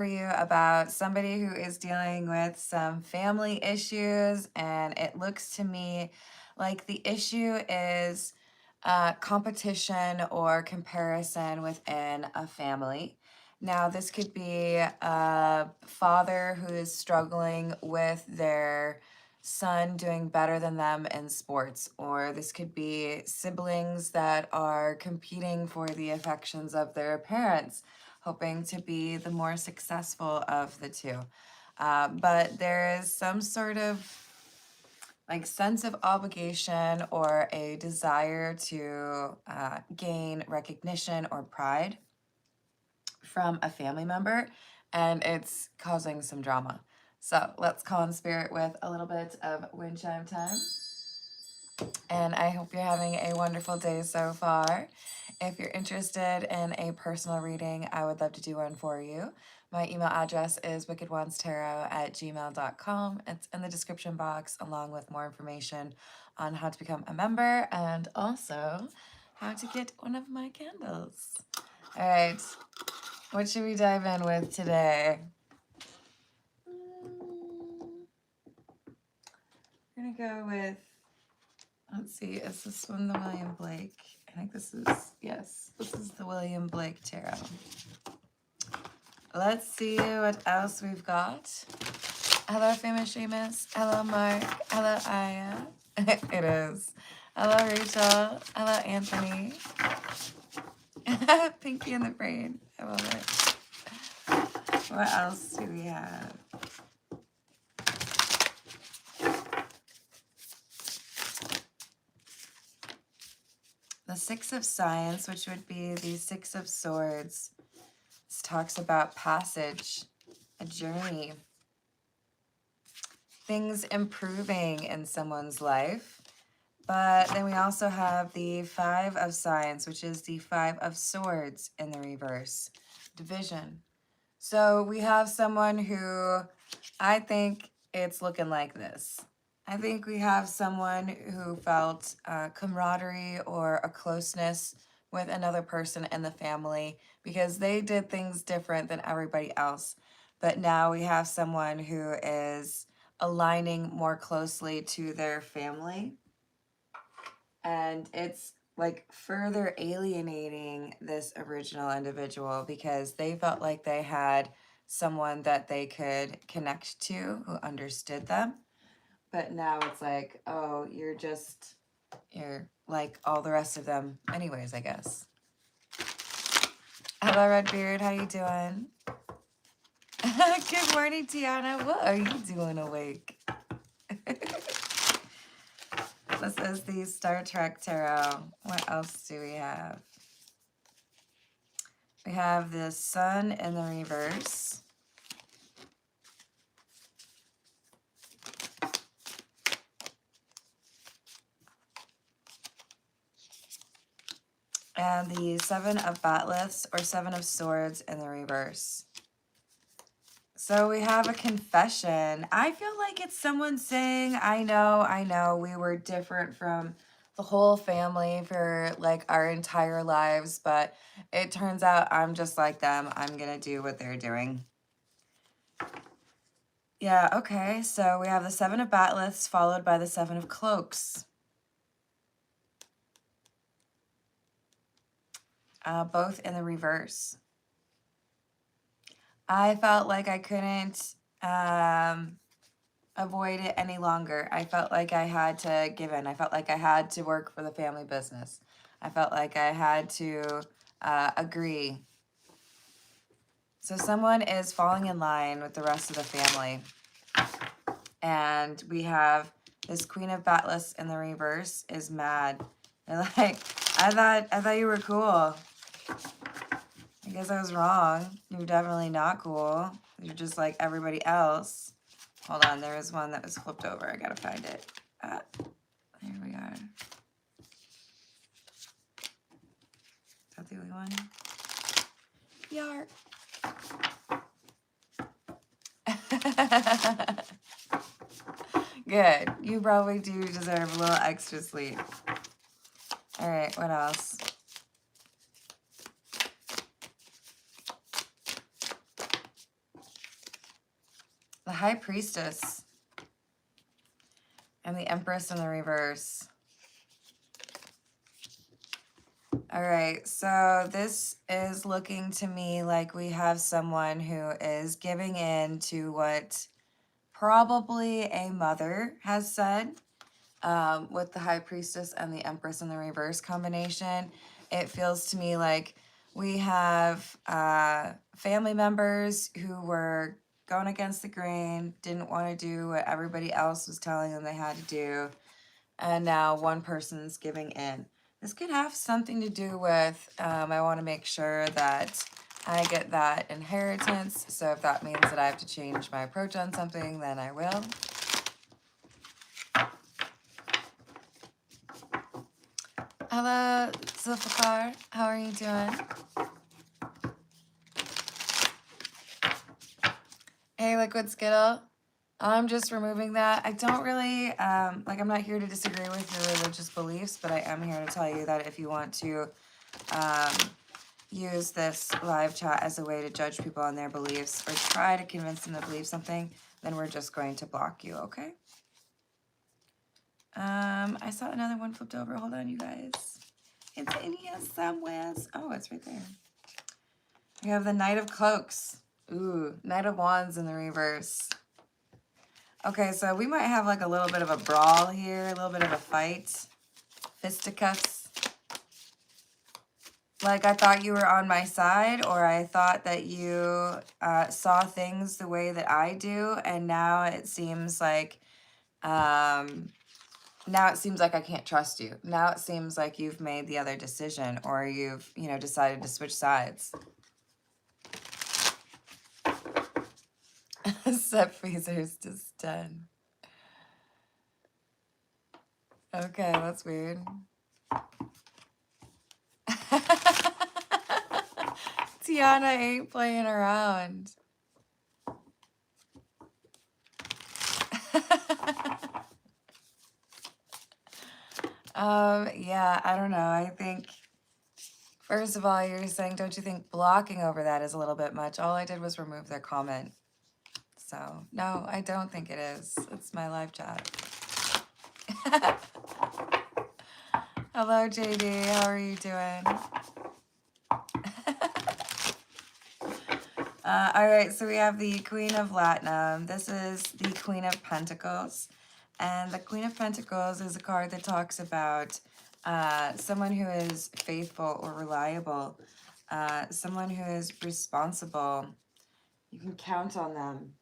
for you about somebody who is dealing with some family issues, and it looks to me like the issue is competition or comparison within a family. Now, this could be a father who is struggling with their son doing better than them in sports, or this could be siblings that are competing for the affections of their parents, hoping to be the more successful of the two. But there is some sort of like sense of obligation or a desire to gain recognition or pride from a family member, and it's causing some drama. So let's call in spirit with a little bit of wind chime time. And I hope you're having a wonderful day so far. If you're interested in a personal reading, I would love to do one for you. My email address is wickedonestarot@gmail.com. It's in the description box, along with more information on how to become a member and also how to get one of my candles. All right, what should we dive in with today? We're gonna go with, let's see, is this one the William Blake? I think this is, yes, this is the William Blake Tarot. Let's see what else we've got. Hello, Famous Seamus. Hello, Mark. Hello, Aya. It is. Hello, Rachel. Hello, Anthony. Pinky in the brain. I love it. What else do we have? The Six of Science, which would be the Six of Swords. This talks about passage, a journey, things improving in someone's life. But then we also have the Five of Science, which is the Five of Swords in the reverse, division. So we have someone who, I think it's looking like this. I think we have someone who felt camaraderie or a closeness with another person in the family because they did things different than everybody else. But now we have someone who is aligning more closely to their family. And it's like further alienating this original individual because they felt like they had someone that they could connect to who understood them. But now it's like, oh, you're like all the rest of them anyways, I guess. Hello, Redbeard. How you doing? Good morning, Tiana. What are you doing awake? This is the Star Trek Tarot. What else do we have? We have the Sun in the reverse. And the Seven of Batleths or Seven of Swords in the reverse. So we have a confession. I feel like it's someone saying, I know, we were different from the whole family for like our entire lives, but it turns out I'm just like them. I'm gonna do what they're doing. Yeah, okay, so we have the Seven of Batleths followed by the Seven of Cloaks. Both in the reverse. I felt like I couldn't avoid it any longer. I felt like I had to give in. I felt like I had to work for the family business. I felt like I had to agree. So someone is falling in line with the rest of the family. And we have this Queen of Batless in the reverse is mad. They're like, I thought you were cool. I guess I was wrong. You're definitely not cool. You're just like everybody else. Hold on, there was one that was flipped over. I gotta find it. There we are. Is that the only one? Yark. Good. You probably do deserve a little extra sleep. All right, what else? the High Priestess, and the Empress in the reverse. All right, so this is looking to me like we have someone who is giving in to what probably a mother has said. With the High Priestess and the Empress in the reverse combination, it feels to me like we have family members who were going against the grain, didn't want to do what everybody else was telling them they had to do, and now one person's giving in. This could have something to do with, I want to make sure that I get that inheritance, so if that means that I have to change my approach on something, then I will. Hello, Zulfikar. How are you doing? Hey, Liquid Skittle. I'm just removing that. I don't really, like, I'm not here to disagree with your religious beliefs, but I am here to tell you that if you want to use this live chat as a way to judge people on their beliefs or try to convince them to believe something, then we're just going to block you, okay? I saw another one flipped over. Hold on, you guys. It's in here somewhere. Oh, it's right there. We have the Knight of Cloaks. Ooh, Knight of Wands in the reverse. Okay, so we might have like a little bit of a brawl here, a little bit of a fight. Fisticuffs. Like I thought you were on my side, or I thought that you saw things the way that I do, and now it seems like I can't trust you. Now it seems like you've made the other decision, or you've, decided to switch sides. Set freezers just 10. Okay, that's weird. Tiana ain't playing around. Yeah, I don't know. I think, first of all, you're saying, don't you think blocking over that is a little bit much? All I did was remove their comment. So, no, I don't think it is. It's my live chat. Hello, JD. How are you doing? All right, so we have the Queen of Latinum. This is the Queen of Pentacles. And the Queen of Pentacles is a card that talks about someone who is faithful or reliable, someone who is responsible. You can count on them.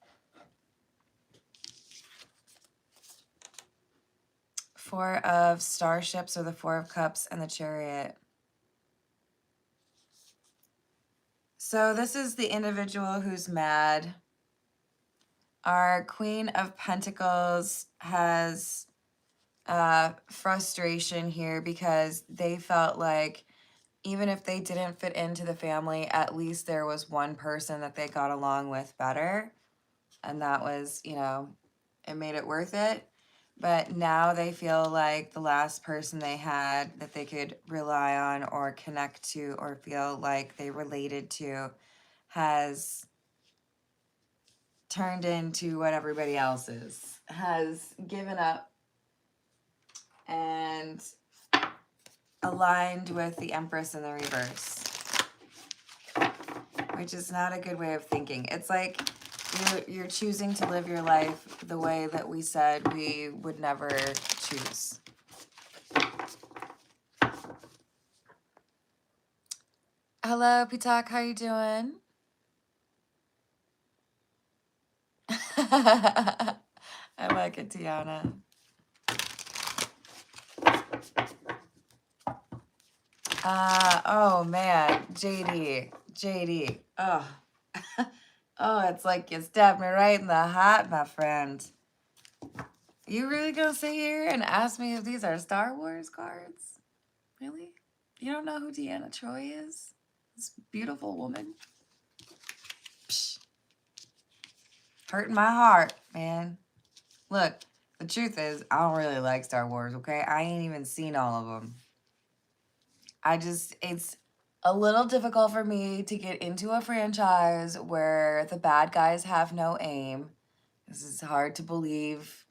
Four of Starships, or the Four of Cups, and the Chariot. So this is the individual who's mad. Our Queen of Pentacles has frustration here because they felt like even if they didn't fit into the family, at least there was one person that they got along with better. And that was, it made it worth it. But now they feel like the last person they had that they could rely on or connect to or feel like they related to has turned into what everybody else is, has given up and aligned with the Empress in the reverse, which is not a good way of thinking. It's like you're choosing to live your life the way that we said we would never choose. Hello, Pitak, how you doing? I like it, Tiana. Oh man, JD. Oh, oh, it's like you stabbed me right in the heart, my friend. You really gonna sit here and ask me if these are Star Wars cards? Really? You don't know who Deanna Troy is? This beautiful woman? Psh. Hurting my heart, man. Look, the truth is, I don't really like Star Wars, okay? I ain't even seen all of them. It's a little difficult for me to get into a franchise where the bad guys have no aim This is hard to believe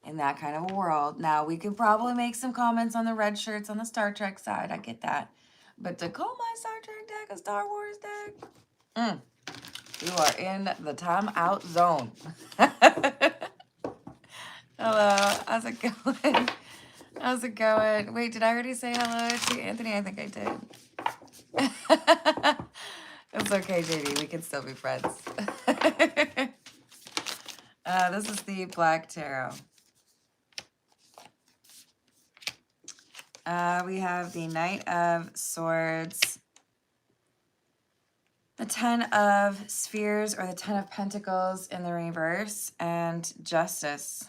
in that kind of a world. Now, we could probably make some comments on the red shirts on the Star Trek side. I get that. But to call my Star Trek deck a Star Wars deck, you are in the timeout zone. Hello, how's it going? How's it going? Wait, did I already say hello to Anthony? I think I did. It's okay, JD. We can still be friends. This is the Black Tarot. We have the Knight of Swords, the Ten of Spheres, or the Ten of Pentacles in the reverse, and Justice.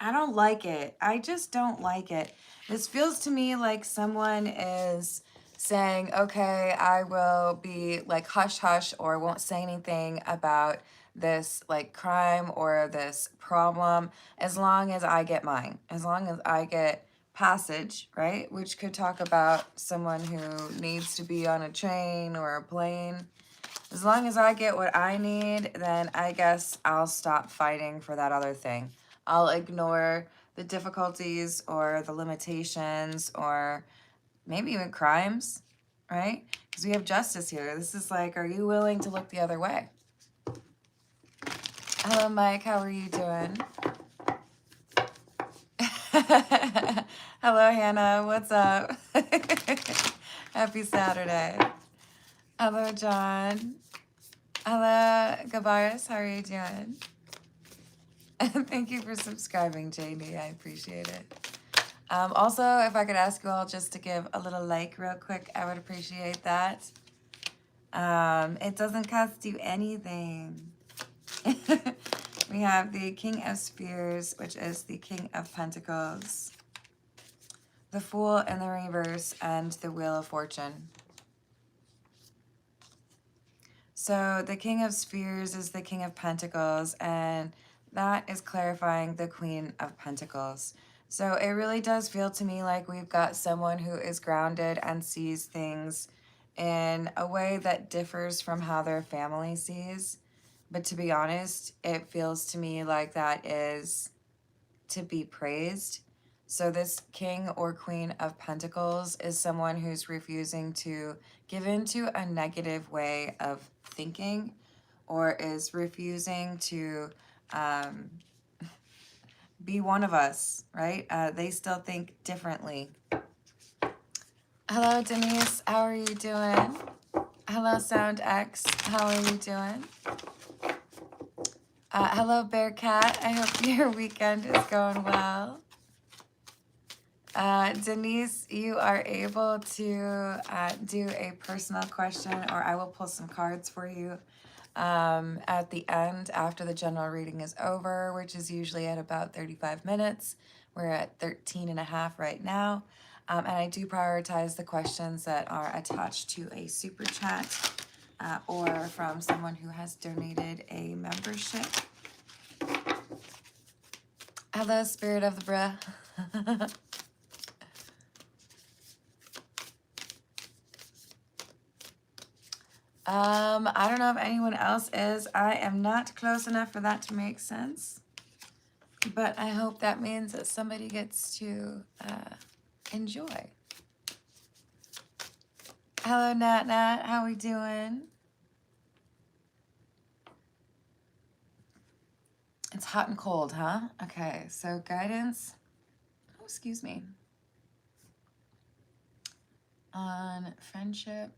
I don't like it. I just don't like it. This feels to me like someone is saying, okay, I will be like hush hush, or won't say anything about this like crime or this problem as long as I get mine, as long as I get passage, right? Which could talk about someone who needs to be on a train or a plane. As long as I get what I need, then I guess I'll stop fighting for that other thing. I'll ignore the difficulties or the limitations or maybe even crimes, right? Because we have justice here. This is like, are you willing to look the other way? Hello, Mike. How are you doing? Hello, Hannah. What's up? Happy Saturday. Hello, John. Hello, Gabaris. How are you doing? Thank you for subscribing, Jamie. I appreciate it. Also, if I could ask you all just to give a little like real quick, I would appreciate that. It doesn't cost you anything. We have the King of Spears, which is the King of Pentacles, the Fool in the reverse, and the Wheel of Fortune. So the King of Spears is the King of Pentacles, and that is clarifying the Queen of Pentacles. So it really does feel to me like we've got someone who is grounded and sees things in a way that differs from how their family sees. But to be honest, it feels to me like that is to be praised. So this King or Queen of Pentacles is someone who's refusing to give into a negative way of thinking, or is refusing to be one of us, right? They still think differently. Hello, Denise. How are you doing? Hello, Sound X. How are you doing? Hello, Bearcat. I hope your weekend is going well. Denise, you are able to do a personal question, or I will pull some cards for you at the end after the general reading is over, which is usually at about 35 minutes. We're at 13 and a half right now. And I do prioritize the questions that are attached to a super chat or from someone who has donated a membership. Hello, Spirit of the Bruh. I don't know if anyone else is. I am not close enough for that to make sense. But I hope that means that somebody gets to enjoy. Hello, Nat Nat. How we doing? It's hot and cold, huh? Okay, so guidance. Oh, excuse me. On friendship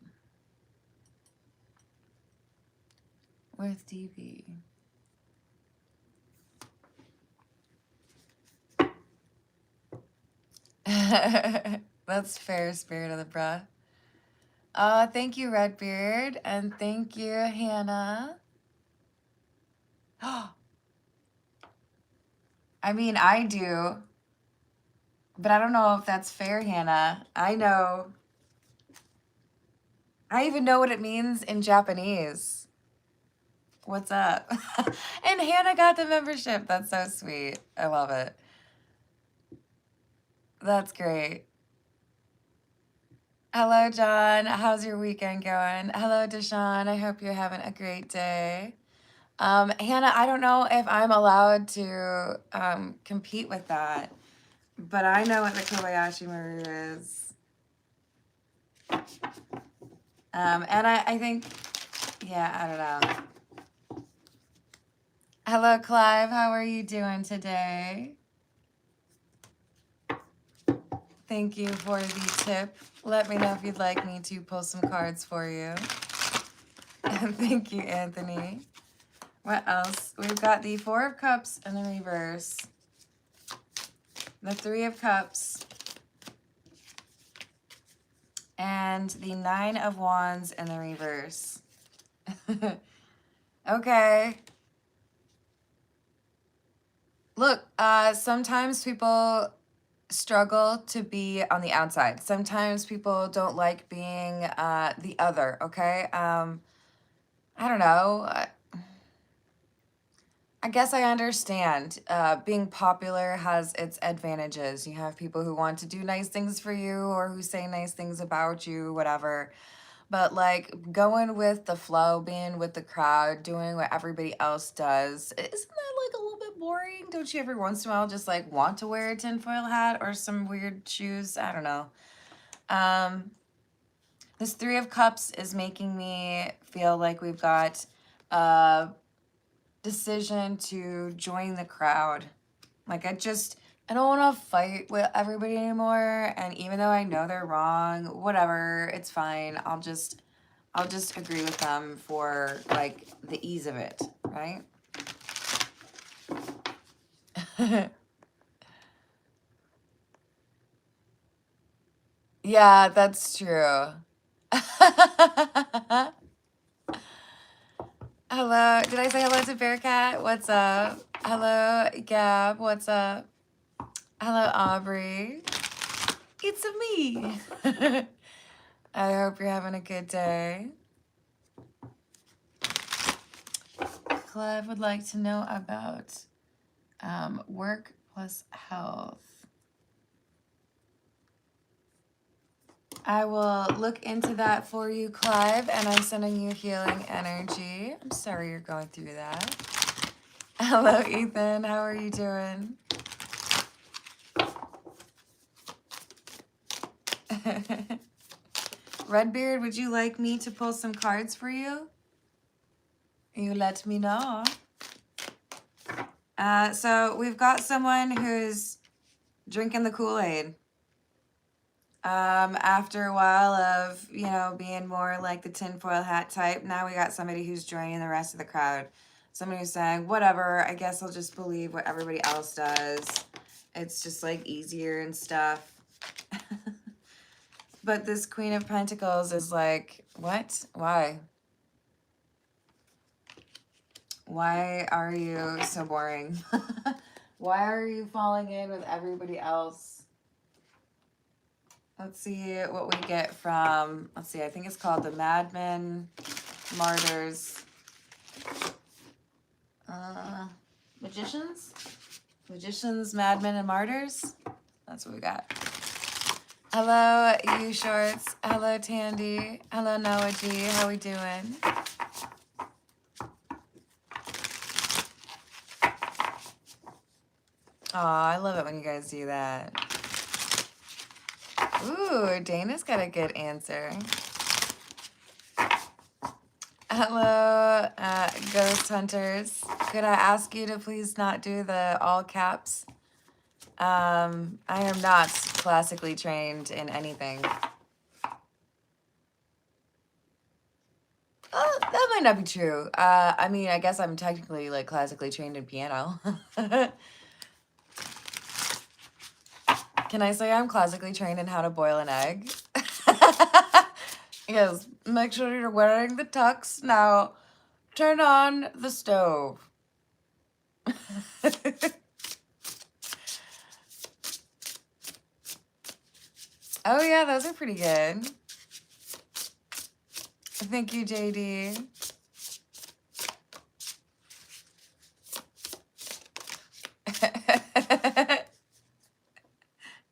with DB. That's fair, Spirit of the Bruh. Thank you, Redbeard, and thank you, Hannah. I mean, I do, but I don't know if that's fair, Hannah. I know. I even know what it means in Japanese. What's up? And Hannah got the membership. That's so sweet. I love it. That's great. Hello, John. How's your weekend going? Hello, Deshaun. I hope you're having a great day. Hannah, I don't know if I'm allowed to compete with that, but I know what the Kobayashi Maru is. And I think, yeah, I don't know. Hello, Clive. How are you doing today? Thank you for the tip. Let me know if you'd like me to pull some cards for you. Thank you, Anthony. What else? We've got the Four of Cups in the reverse, the Three of Cups, and the Nine of Wands in the reverse. Okay. Look, sometimes people struggle to be on the outside. Sometimes people don't like being the other, okay? I don't know. I guess I understand. Being popular has its advantages. You have people who want to do nice things for you or who say nice things about you, whatever. But like going with the flow, being with the crowd, doing what everybody else does, isn't that like a little bit boring? Don't you every once in a while just like want to wear a tinfoil hat or some weird shoes? I don't know. This Three of Cups is making me feel like we've got decision to join the crowd. Like I don't want to fight with everybody anymore, and even though I know they're wrong, whatever, it's fine. I'll just agree with them for like the ease of it, right? Yeah, that's true. Hello, did I say hello to Bearcat? What's up? Hello, Gab, what's up? Hello, Aubrey. It's me. I hope you're having a good day. Clive would like to know about work plus health. I will look into that for you, Clive, and I'm sending you healing energy. I'm sorry you're going through that. Hello, Ethan. How are you doing? Redbeard, would you like me to pull some cards for you? You let me know. So we've got someone who's drinking the Kool-Aid. After a while of, you know, being more like the tinfoil hat type, now we got somebody who's joining the rest of the crowd. Somebody who's saying, whatever, I guess I'll just believe what everybody else does. It's just like easier and stuff. But this Queen of Pentacles is like, what? Why? Why are you so boring? Why are you falling in with everybody else? Let's see what we get from, let's see, I think it's called the Madmen, Martyrs, Magicians? Magicians, Madmen, and Martyrs? That's what we got. Hello, you shorts. Hello, Tandy. Hello, Noah G. How we doing? Aw, I love it when you guys do that. Ooh, Dana's got a good answer. Hello, Ghost Hunters. Could I ask you to please not do the all caps? I am not classically trained in anything. Oh, that might not be true. I mean, I guess I'm technically like classically trained in piano. Can I say I'm classically trained in how to boil an egg? Yes, make sure you're wearing the tux. Now, turn on the stove. Oh yeah, those are pretty good. Thank you, JD.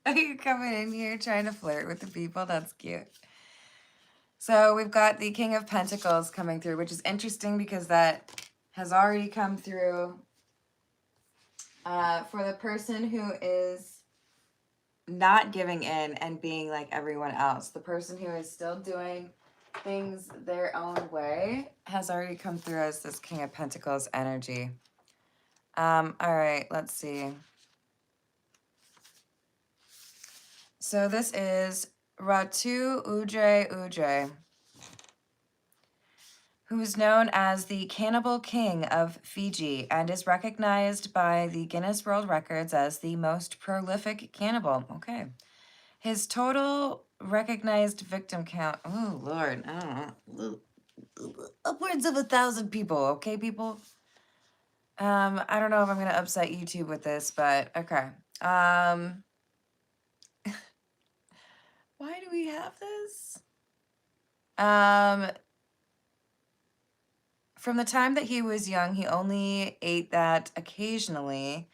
Are you coming in here trying to flirt with the people? That's cute. So we've got the King of Pentacles coming through, which is interesting because that has already come through for the person who is not giving in and being like everyone else. The person who is still doing things their own way has already come through as this King of Pentacles energy. All right, let's see. So this is Ratu Ujre, who is known as the Cannibal King of Fiji and is recognized by the Guinness World Records as the most prolific cannibal. Okay. His total recognized victim count, oh Lord, I don't know, upwards of 1,000 people, okay, people? I don't know if I'm gonna upset YouTube with this, but okay. Why do we have this? From the time that he was young, he only ate that occasionally,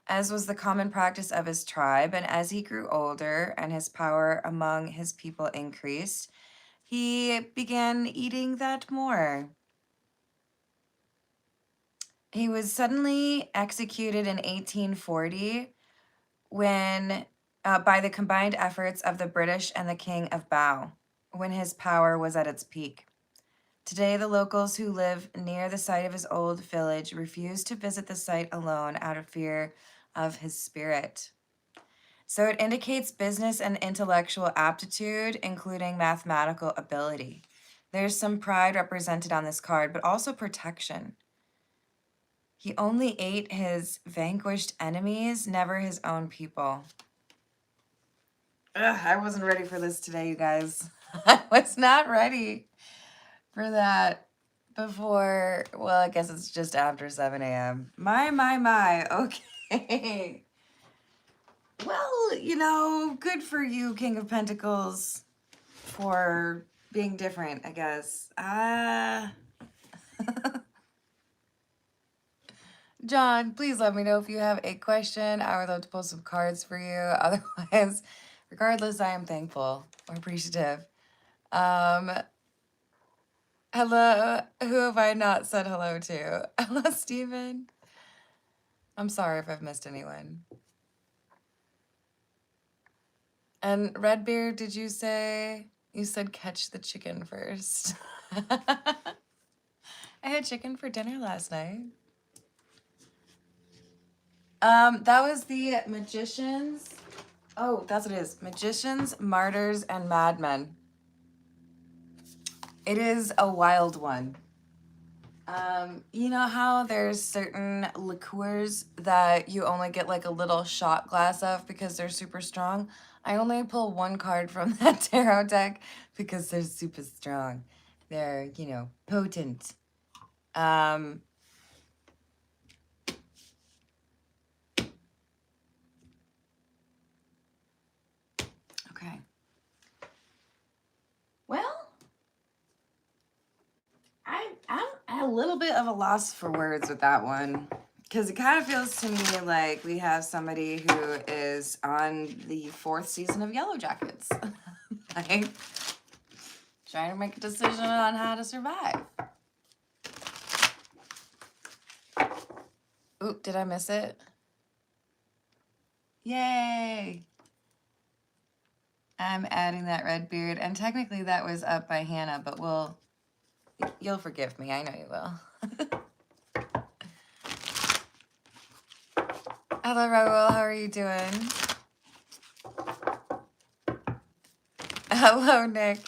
as was the common practice of his tribe. And as he grew older and his power among his people increased, he began eating that more. He was suddenly executed in 1840 when, by the combined efforts of the British and the King of Bao, when his power was at its peak. Today, the locals who live near the site of his old village refuse to visit the site alone out of fear of his spirit. So it indicates business and intellectual aptitude, including mathematical ability. There's some pride represented on this card, but also protection. He only ate his vanquished enemies, never his own people. Ugh, I wasn't ready for this today, you guys. I was not ready for that before, well, I guess it's just after 7 a.m. My, okay. Well, you know, good for you, King of Pentacles, for being different, I guess. John, please let me know if you have a question. I would love to pull some cards for you. Otherwise, regardless, I am thankful or appreciative. Hello, who have I not said hello to? Hello, Steven. I'm sorry if I've missed anyone. And Redbeard, did you say, you said catch the chicken first? I had chicken for dinner last night. That was the Magicians. Oh, that's what it is. Magicians, Martyrs, and Madmen. It is a wild one. You know how there's certain liqueurs that you only get like a little shot glass of because they're super strong? I only pull one card from that tarot deck because they're super strong. They're, you know, potent. Okay. Well, I'm at a little bit of a loss for words with that one. Because it kind of feels to me like we have somebody who is on the 4th season of Yellow Jackets. Like, trying to make a decision on how to survive. Oop, did I miss it? Yay! I'm adding that red beard. And technically that was up by Hannah, but you'll forgive me. I know you will. Hello, Raul. How are you doing? Hello, Nick.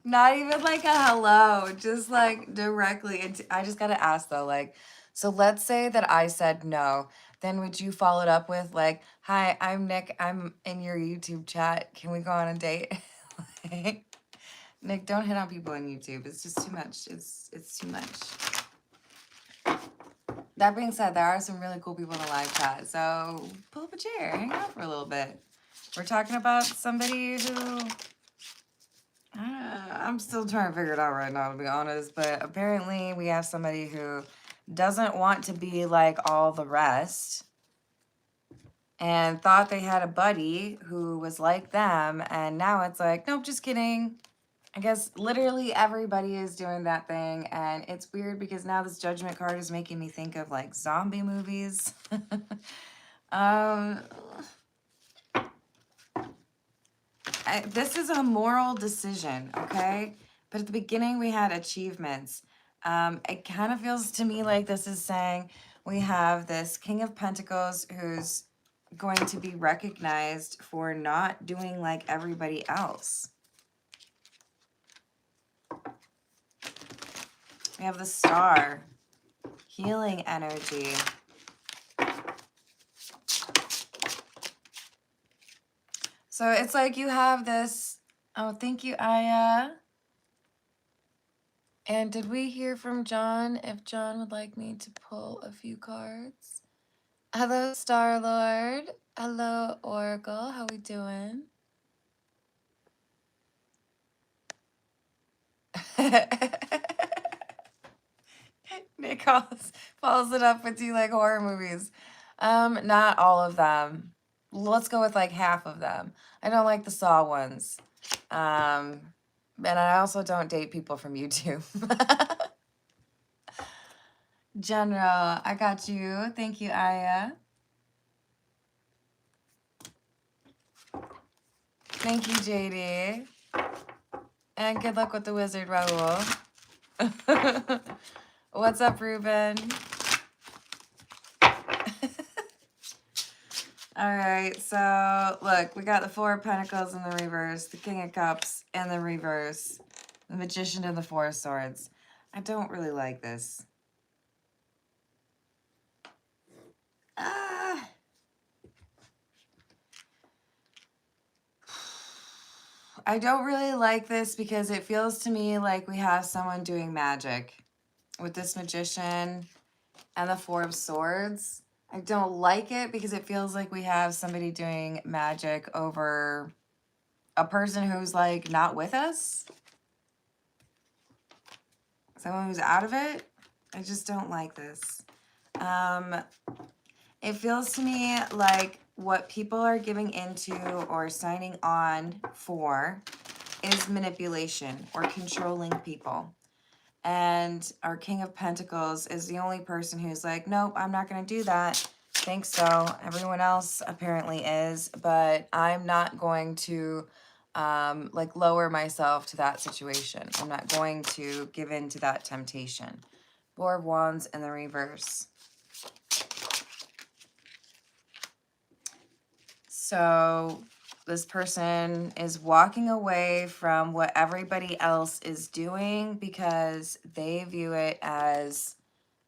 Not even like a hello, just like directly. I just gotta ask though, like, so let's say that I said no, then would you follow it up with like, hi, I'm Nick, I'm in your YouTube chat. Can we go on a date? Like, Nick, don't hit on people on YouTube. It's just too much. It's too much. That being said, there are some really cool people in the live chat. So pull up a chair, hang out for a little bit. We're talking about somebody who I'm still trying to figure it out right now, to be honest. But apparently we have somebody who doesn't want to be like all the rest and thought they had a buddy who was like them, and now it's like, nope, just kidding. I guess literally everybody is doing that thing, and it's weird because now this judgment card is making me think of like zombie movies. um, this is a moral decision, okay? But at the beginning we had achievements. It kind of feels to me like this is saying we have this King of Pentacles who's going to be recognized for not doing like everybody else. We have the Star, healing energy. So it's like you have this, oh, thank you, Aya. And did we hear from John if John would like me to pull a few cards? Hello, Star Lord. Hello, Oracle. How we doing? Nick follows it up with, do you like horror movies? Not all of them. Let's go with like half of them. I don't like the Saw ones. And I also don't date people from YouTube. General, I got you. Thank you, Aya. Thank you, JD. And good luck with the wizard, Raul. What's up, Ruben? All right, so look, we got the Four of Pentacles in the reverse, the King of Cups in the reverse, the Magician and the Four of Swords. I don't really like this. I don't really like this because it feels to me like we have someone doing magic with this Magician and the Four of Swords. I don't like it because it feels like we have somebody doing magic over a person who's like not with us. Someone who's out of it. I just don't like this. It feels to me like what people are giving into or signing on for is manipulation or controlling people. And our King of Pentacles is the only person who's like, nope, I'm not going to do that. Think so. Everyone else apparently is, but I'm not going to like lower myself to that situation. I'm not going to give in to that temptation. Four of Wands in the reverse. So this person is walking away from what everybody else is doing because they view it as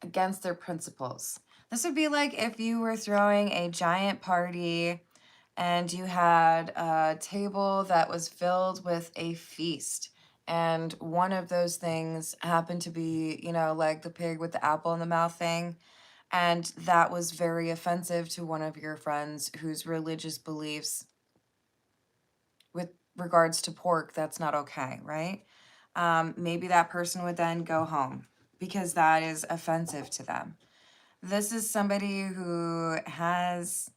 against their principles. This would be like if you were throwing a giant party and you had a table that was filled with a feast. And one of those things happened to be, you know, like the pig with the apple in the mouth thing. And that was very offensive to one of your friends whose religious beliefs with regards to pork, that's not okay, right? Maybe that person would then go home because that is offensive to them. This is somebody who has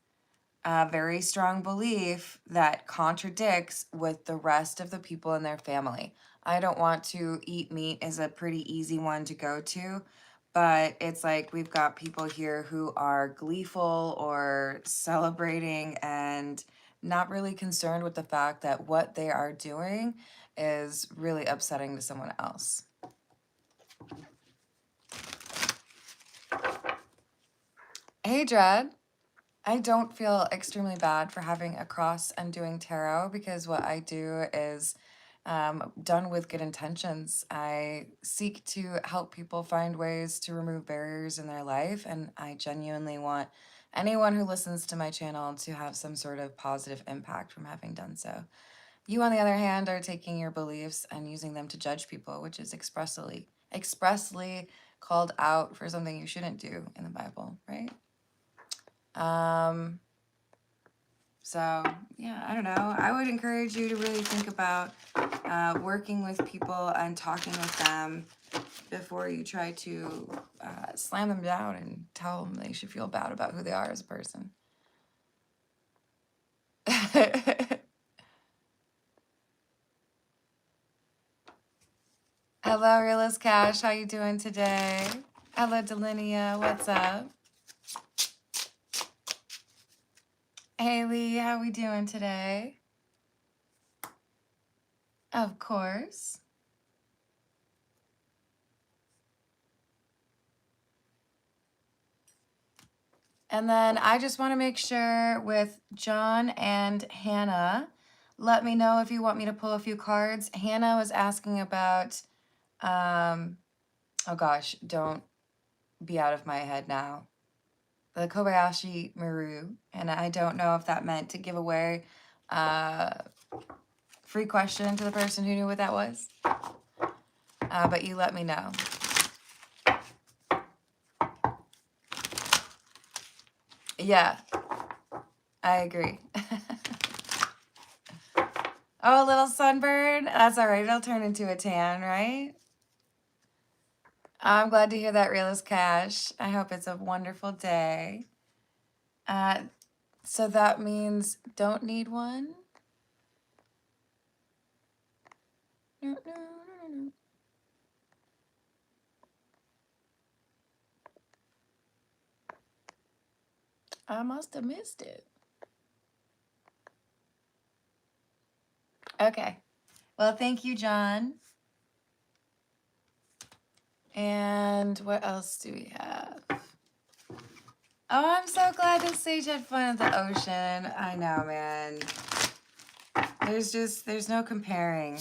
a very strong belief that contradicts with the rest of the people in their family. I don't want to eat meat is a pretty easy one to go to, but it's like we've got people here who are gleeful or celebrating and not really concerned with the fact that what they are doing is really upsetting to someone else. Hey, Dread. I don't feel extremely bad for having a cross and doing tarot because what I do is done with good intentions. I seek to help people find ways to remove barriers in their life, and I genuinely want anyone who listens to my channel to have some sort of positive impact from having done so. You, on the other hand, are taking your beliefs and using them to judge people, which is expressly called out for something you shouldn't do in the Bible, right? So yeah, I don't know. I would encourage you to really think about working with people and talking with them before you try to slam them down and tell them they should feel bad about who they are as a person. Hello, Realist Cash. How you doing today? Hello, Delinia. What's up? Haley, how we doing today? Of course. And then I just want to make sure with John and Hannah, let me know if you want me to pull a few cards. Hannah was asking about, oh gosh, don't be out of my head now. The Kobayashi Maru, and I don't know if that meant to give away free question to the person who knew what that was. But you let me know. Yeah, I agree. Oh, a little sunburn? That's all right. It'll turn into a tan, right? I'm glad to hear that, Realist Cash. I hope it's a wonderful day. So that means don't need one? No. I must have missed it. Okay. Well, thank you, John. And what else do we have? Oh, I'm so glad that Sage had fun at the ocean. I know, man. There's no comparing.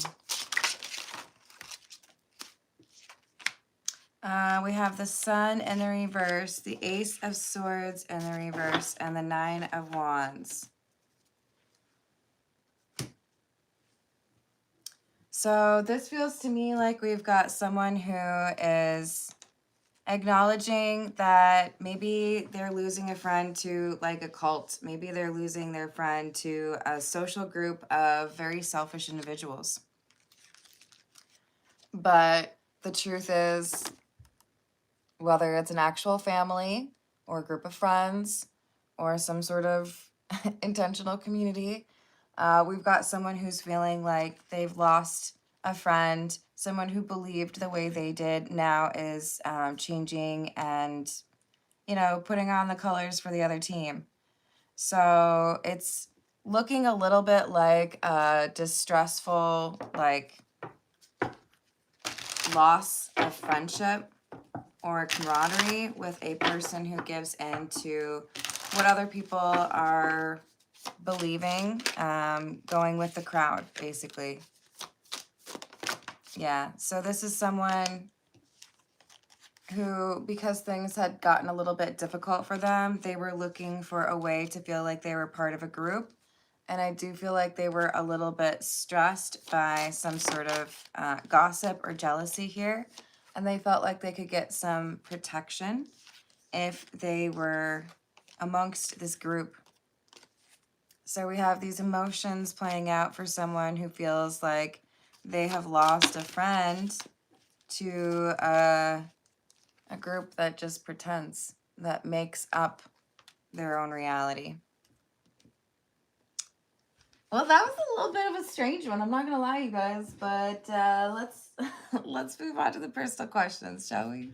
We have the Sun in the reverse, the Ace of Swords in the reverse, and the Nine of Wands. So this feels to me like we've got someone who is acknowledging that maybe they're losing a friend to like a cult. Maybe they're losing their friend to a social group of very selfish individuals. But the truth is, whether it's an actual family or a group of friends or some sort of intentional community, we've got someone who's feeling like they've lost a friend. Someone who believed the way they did now is changing and, you know, putting on the colors for the other team. So it's looking a little bit like a distressful, like, loss of friendship or camaraderie with a person who gives in to what other people are believing, going with the crowd, basically. Yeah, so this is someone who, because things had gotten a little bit difficult for them, they were looking for a way to feel like they were part of a group. And I do feel like they were a little bit stressed by some sort of gossip or jealousy here. And they felt like they could get some protection if they were amongst this group. So we have these emotions playing out for someone who feels like they have lost a friend to a group that just pretends, that makes up their own reality. Well, that was a little bit of a strange one. I'm not gonna lie, you guys, but let's move on to the personal questions, shall we?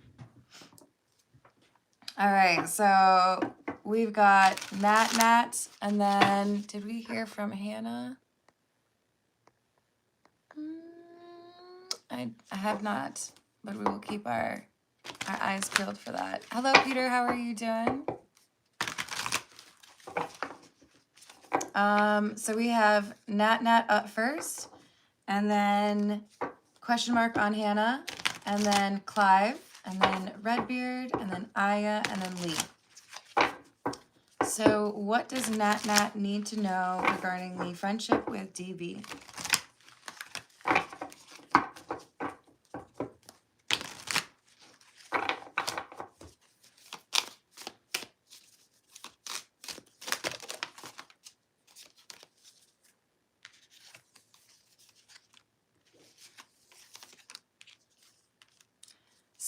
All right, so we've got Nat, and then did we hear from Hannah? I have not, but we will keep our eyes peeled for that. Hello, Peter. How are you doing? So we have Nat up first, and then question mark on Hannah, and then Clive, and then Redbeard, and then Aya, and then Lee. So what does Nat need to know regarding the friendship with DB?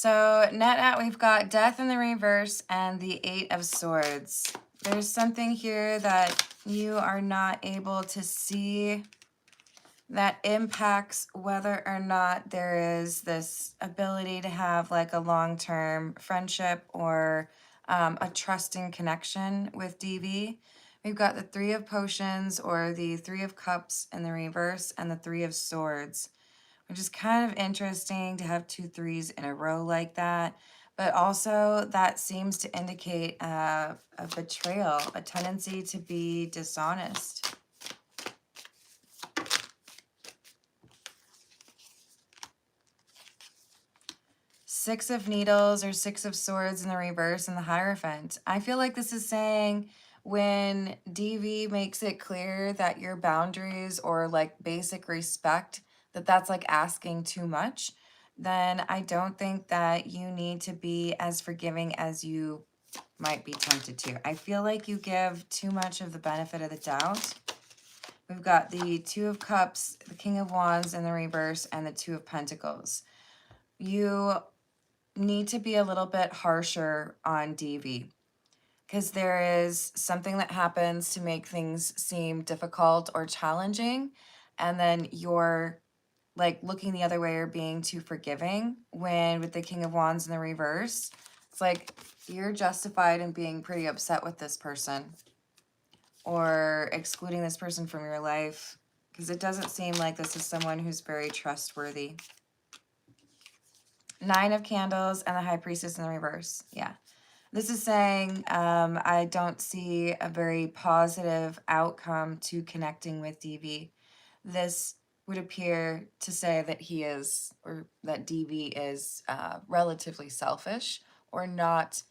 So Nat, we've got Death in the reverse and the Eight of Swords. There's something here that you are not able to see that impacts whether or not there is this ability to have like a long-term friendship or a trusting connection with DV. We've got the Three of Potions or the Three of Cups in the reverse and the Three of Swords, which is kind of interesting to have 2 threes in a row like that. But also that seems to indicate a betrayal, a tendency to be dishonest. Six of Needles or Six of Swords in the reverse and the Hierophant. I feel like this is saying when DV makes it clear that your boundaries or like basic respect, that's like asking too much, then I don't think that you need to be as forgiving as you might be tempted to. I feel like you give too much of the benefit of the doubt. We've got the Two of Cups, the King of Wands in the reverse, and the Two of Pentacles. You need to be a little bit harsher on DV because there is something that happens to make things seem difficult or challenging, and then you're like looking the other way or being too forgiving. When with the King of Wands in the reverse, it's like you're justified in being pretty upset with this person or excluding this person from your life because it doesn't seem like this is someone who's very trustworthy. Nine of Candles and the High Priestess in the reverse. Yeah. This is saying I don't see a very positive outcome to connecting with DV. This would appear to say that he is, or that DV is relatively selfish or not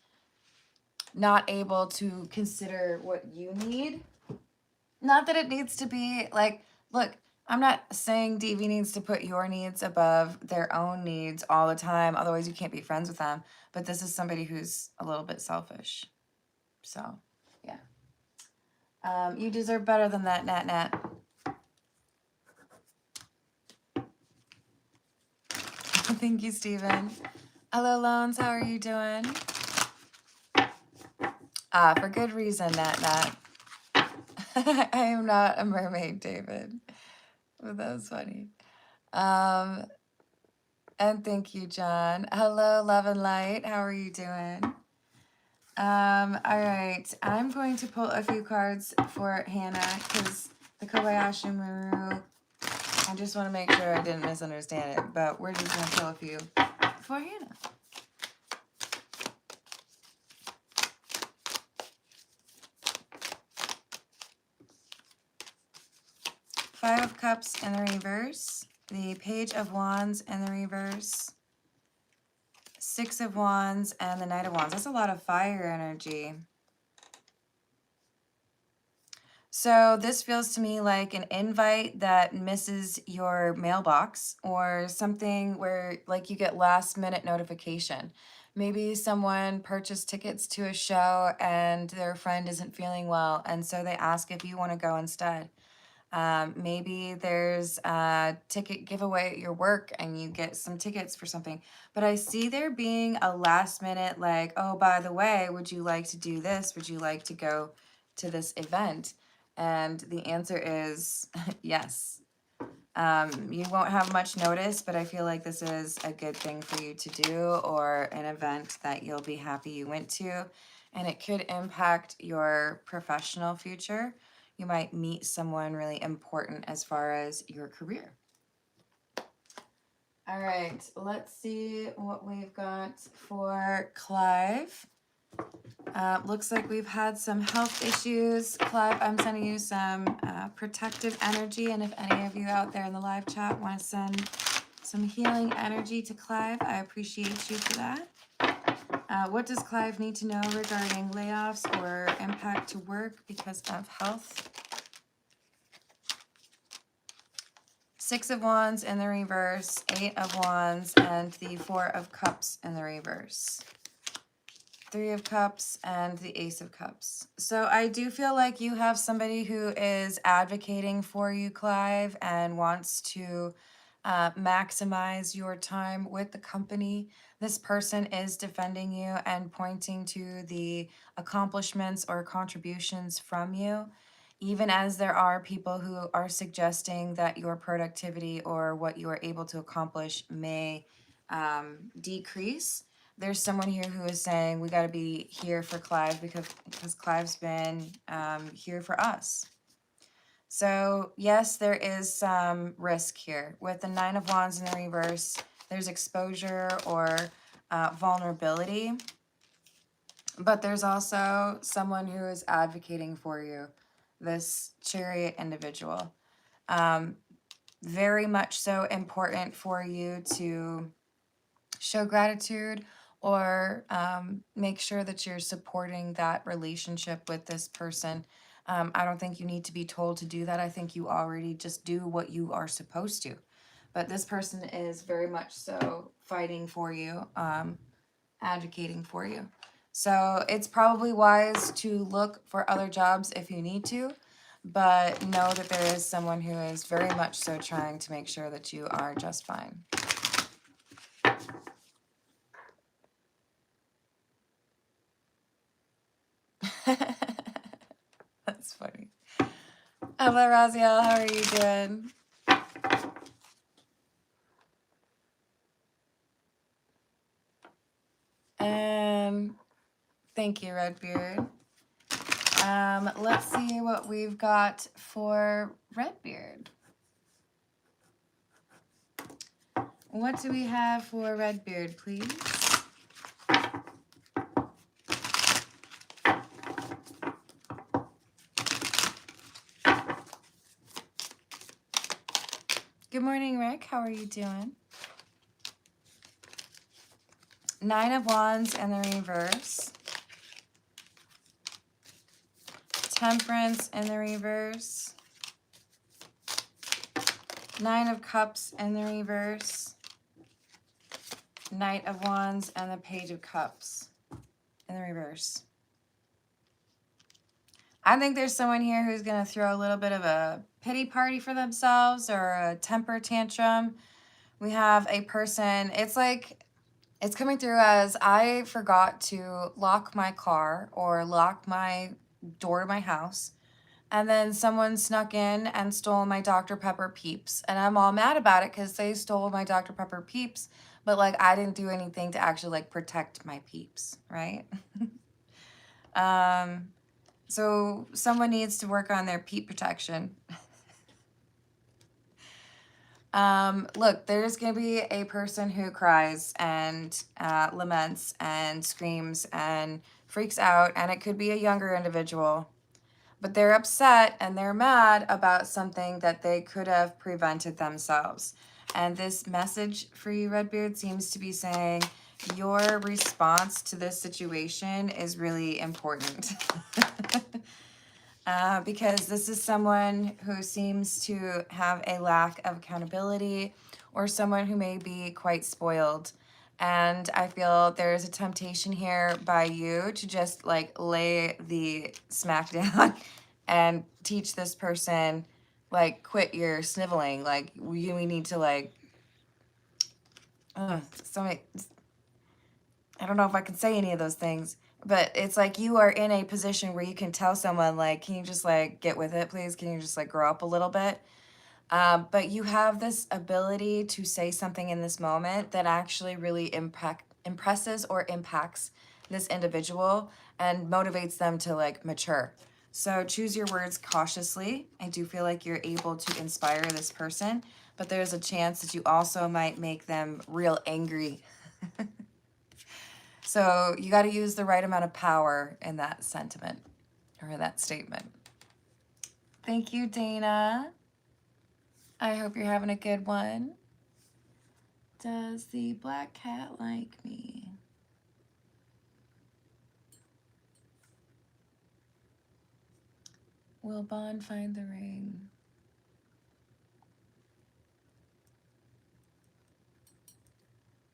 able to consider what you need. Not that it needs to be like, look, I'm not saying DV needs to put your needs above their own needs all the time. Otherwise, you can't be friends with them. But this is somebody who's a little bit selfish. So, yeah. You deserve better than that, Nat Nat. Thank you, Steven. Hello, Loans. How are you doing? For good reason, Nat Nat. I am not a mermaid, David. But that was funny. And thank you, John. Hello, Love and Light. How are you doing? All right. I'm going to pull a few cards for Hannah because the Kobayashi Maru, I just want to make sure I didn't misunderstand it, but we're just going to pull a few for Hannah. Five of Cups in the reverse, the Page of Wands in the reverse, Six of Wands, and the Knight of Wands. That's a lot of fire energy. So this feels to me like an invite that misses your mailbox or something where like you get last minute notification. Maybe someone purchased tickets to a show and their friend isn't feeling well, and so they ask if you want to go instead. Maybe there's a ticket giveaway at your work and you get some tickets for something. But I see there being a last minute like, oh, by the way, would you like to do this? Would you like to go to this event? And the answer is yes. You won't have much notice, but I feel like this is a good thing for you to do or an event that you'll be happy you went to. And it could impact your professional future. You might meet someone really important as far as your career. All right, let's see what we've got for Clive. Looks like we've had some health issues. Clive, I'm sending you some protective energy, and if any of you out there in the live chat want to send some healing energy to Clive, I appreciate you for that. What does Clive need to know regarding layoffs or impact to work because of health? Six of Wands in the reverse, Eight of Wands, and the Four of Cups in the reverse. Three of Cups and the Ace of Cups. So I do feel like you have somebody who is advocating for you, Clive, and wants to maximize your time with the company. This person is defending you and pointing to the accomplishments or contributions from you. even as there are people who are suggesting that your productivity or what you are able to accomplish may decrease, there's someone here who is saying we got to be here for Clive because Clive's been here for us. So yes, there is some risk here. With the Nine of Wands in the reverse, there's exposure or vulnerability. But there's also someone who is advocating for you, this Chariot individual. Very much so important for you to show gratitude or make sure that you're supporting that relationship with this person. I don't think you need to be told to do that. I think you already just do what you are supposed to. But this person is very much so fighting for you, advocating for you. So it's probably wise to look for other jobs if you need to, but know that there is someone who is very much so trying to make sure that you are just fine. That's funny. Hello, Raziel. How are you doing? Thank you, Redbeard. Let's see what we've got for Redbeard. What do we have for Redbeard, please? Good morning, Rick. How are you doing? Nine of Wands in the reverse. Temperance in the reverse. Nine of Cups in the reverse. Knight of Wands and the Page of Cups in the reverse. I think there's someone here who's going to throw a little bit of a pity party for themselves or a temper tantrum. We have a person, it's like, it's coming through as I forgot to lock my car or lock my door to my house. And then someone snuck in and stole my Dr. Pepper Peeps. And I'm all mad about it because they stole my Dr. Pepper Peeps. But like, I didn't do anything to actually like protect my peeps, right? So someone needs to work on their peep protection. Look, there's going to be a person who cries and laments and screams and freaks out, and it could be a younger individual. But they're upset and they're mad about something that they could have prevented themselves. And this message for you, Redbeard, seems to be saying your response to this situation is really important. Because this is someone who seems to have a lack of accountability or someone who may be quite spoiled. And I feel there's a temptation here by you to just like lay the smack down and teach this person, like, quit your sniveling. Like, we need to like, somebody, I don't know if I can say any of those things, but it's like you are in a position where you can tell someone, like, can you just like get with it, please? Can you just like grow up a little bit? But you have this ability to say something in this moment that actually really impresses or impacts this individual and motivates them to like mature. So choose your words cautiously. I do feel like you're able to inspire this person, but there's a chance that you also might make them real angry. So you got to use the right amount of power in that sentiment or that statement. Thank you, Dana. I hope you're having a good one. Does the black cat like me? Will Bond find the ring?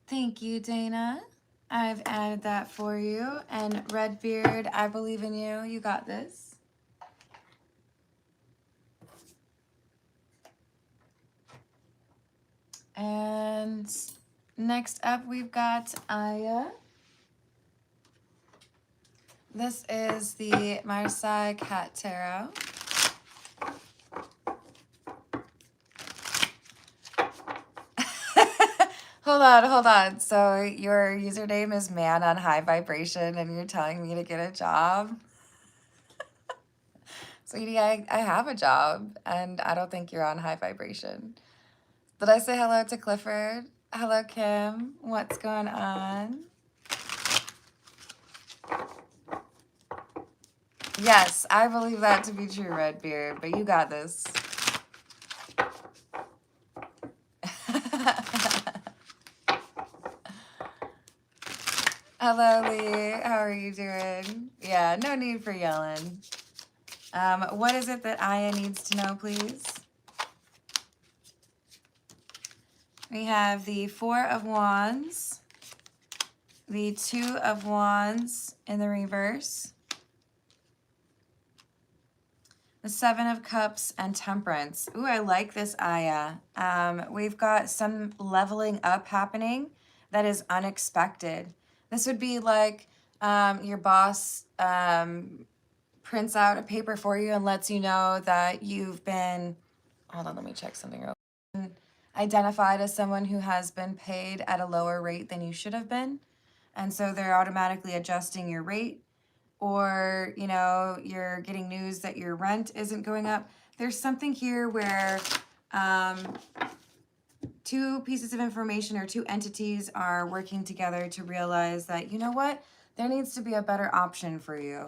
Thank you, Dana. I've added that for you. And Redbeard, I believe in you. You got this. And next up, we've got Aya. This is the Marseille Cat Tarot. hold on. So your username is man on high vibration and you're telling me to get a job? Sweetie, I have a job and I don't think you're on high vibration. Did I say hello to Clifford? Hello, Kim. What's going on? Yes, I believe that to be true, Redbeard, but you got this. Hello, Lee. How are you doing? Yeah, no need for yelling. What is it that Aya needs to know, please? We have the Four of Wands, the Two of Wands in the reverse, the Seven of Cups, and Temperance. Ooh, I like this, Aya. We've got some leveling up happening that is unexpected. This would be like your boss prints out a paper for you and lets you know that you've been, hold on, let me check something real quick. Identified as someone who has been paid at a lower rate than you should have been. And so they're automatically adjusting your rate, or, you know, you're getting news that your rent isn't going up. There's something here where two pieces of information or two entities are working together to realize that, you know what, there needs to be a better option for you,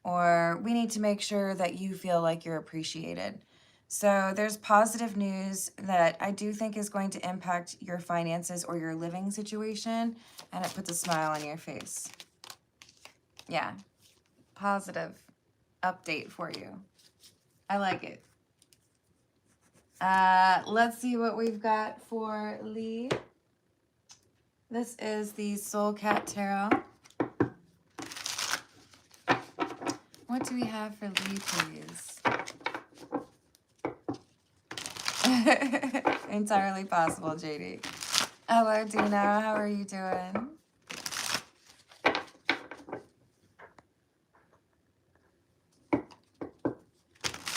or we need to make sure that you feel like you're appreciated. So there's positive news that I do think is going to impact your finances or your living situation, and it puts a smile on your face. Yeah, positive update for you. I like it. Let's see what we've got for Lee. This is the Soul Cat Tarot. What do we have for Lee, please? Entirely possible, JD. Hello, Dino. How are you doing?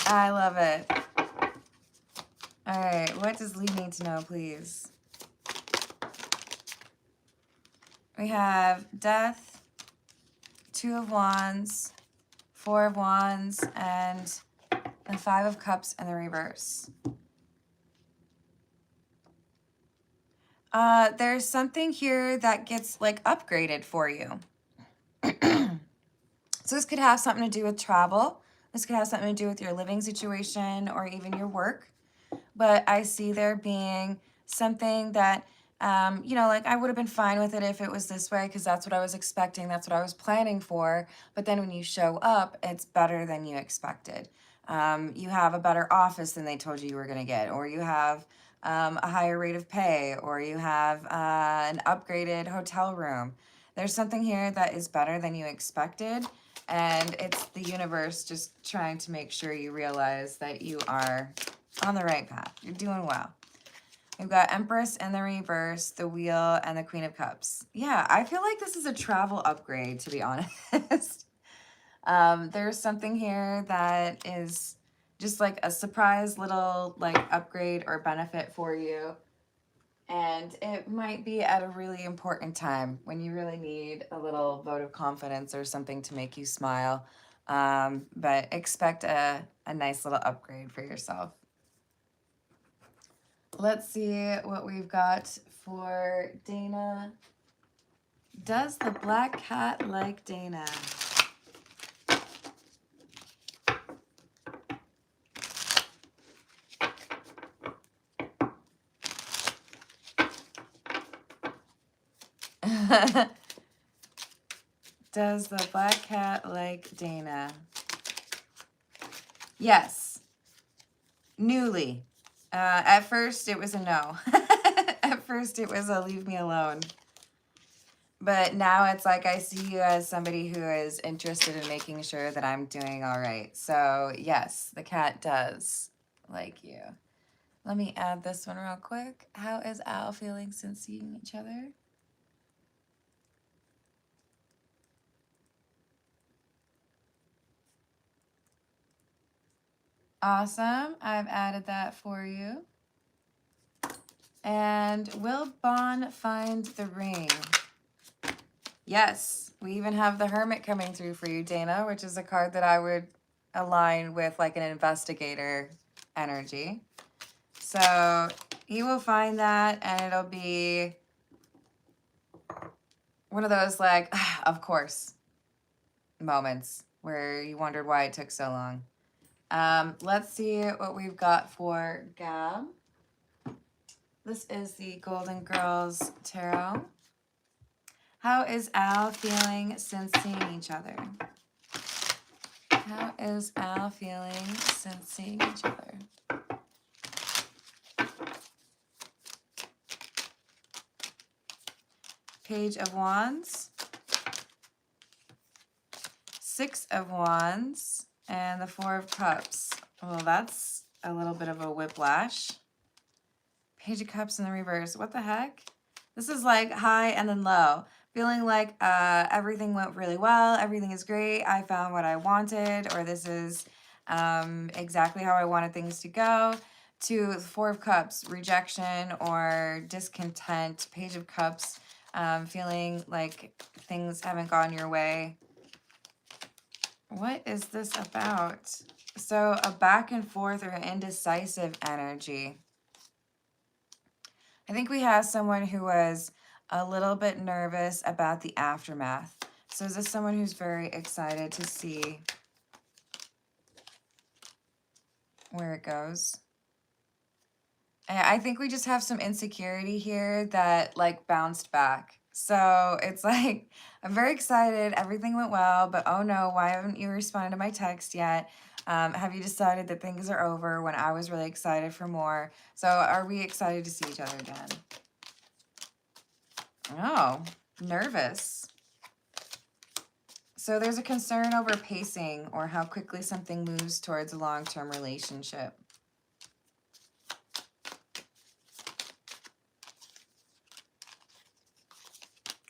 I love it. All right, what does Lee need to know, please? We have Death, Two of Wands, Four of Wands, and the Five of Cups in the reverse. There's something here that gets like upgraded for you. So this could have something to do with travel. This could have something to do with your living situation or even your work. But I see there being something that, you know, like I would have been fine with it if it was this way because that's what I was expecting. That's what I was planning for. But then when you show up, it's better than you expected. You have a better office than they told you were going to get, or you have a higher rate of pay, or you have an upgraded hotel room. There's something here that is better than you expected. And it's the universe just trying to make sure you realize that you are on the right path. You're doing well. We've got Empress in the reverse, the Wheel, and the Queen of Cups. Yeah, I feel like this is a travel upgrade, to be honest. There's something here that is just like a surprise little like upgrade or benefit for you. And it might be at a really important time when you really need a little vote of confidence or something to make you smile. But expect a nice little upgrade for yourself. Let's see what we've got for Dana. Does the black cat like Dana? Does the black cat like Dana? Yes. Newly. At first, it was a no. At first, it was a leave me alone. But now it's like I see you as somebody who is interested in making sure that I'm doing all right. So, yes, the cat does like you. Let me add this one real quick. How is Al feeling since seeing each other? Awesome. I've added that for you. And will Bond find the ring? Yes, we even have the Hermit coming through for you, Dana, which is a card that I would align with like an investigator energy. So he will find that, and it'll be one of those like, of course, moments where you wondered why it took so long. Let's see what we've got for Gab. This is the Golden Girls Tarot. How is Al feeling since seeing each other? How is Al feeling since seeing each other? Page of Wands, Six of Wands, and the Four of Cups. Well, that's a little bit of a whiplash. Page of Cups in the reverse. What the heck? This is like high and then low. Feeling like everything went really well. Everything is great. I found what I wanted, or this is exactly how I wanted things to go. To the Four of Cups, rejection or discontent. Page of Cups, feeling like things haven't gone your way. What is this about? So a back and forth or indecisive energy. I think we have someone who was a little bit nervous about the aftermath. So is this someone who's very excited to see where it goes? I think we just have some insecurity here that like bounced back. So it's like, I'm very excited. Everything went well, but oh no, why haven't you responded to my text yet? Have you decided that things are over when I was really excited for more? So are we excited to see each other again? Oh, nervous. So there's a concern over pacing or how quickly something moves towards a long-term relationship.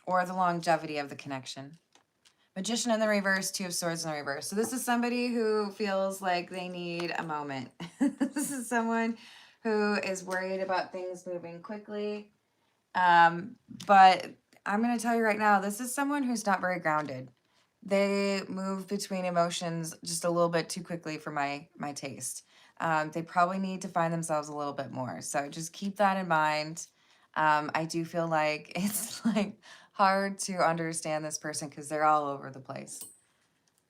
Or the longevity of the connection. Magician in the reverse, Two of Swords in the reverse. So this is somebody who feels like they need a moment. This is someone who is worried about things moving quickly. But I'm going to tell you right now, this is someone who's not very grounded. They move between emotions just a little bit too quickly for my taste. They probably need to find themselves a little bit more. So just keep that in mind. I do feel like it's like hard to understand this person because they're all over the place.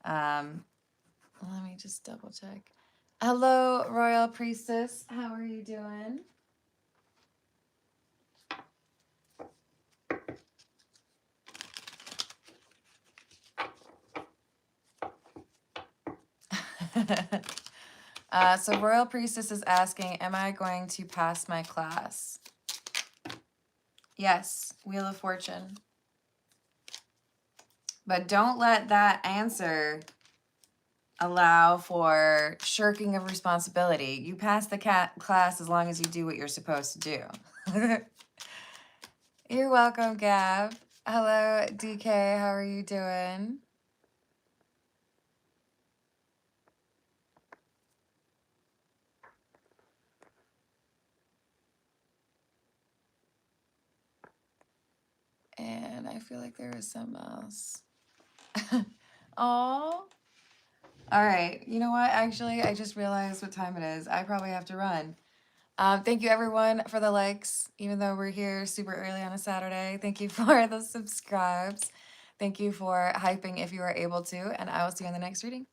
Let me just double check. Hello, Royal Priestess. How are you doing? So Royal Priestess is asking, am I going to pass my class? Yes, Wheel of Fortune. But don't let that answer allow for shirking of responsibility. You pass the class as long as you do what you're supposed to do. You're welcome, Gab. Hello, DK. How are you doing? And I feel like there was something else. Oh. All right. You know what? Actually, I just realized what time it is. I probably have to run. Thank you, everyone, for the likes, even though we're here super early on a Saturday. Thank you for the subscribes. Thank you for hyping if you are able to. And I will see you in the next reading.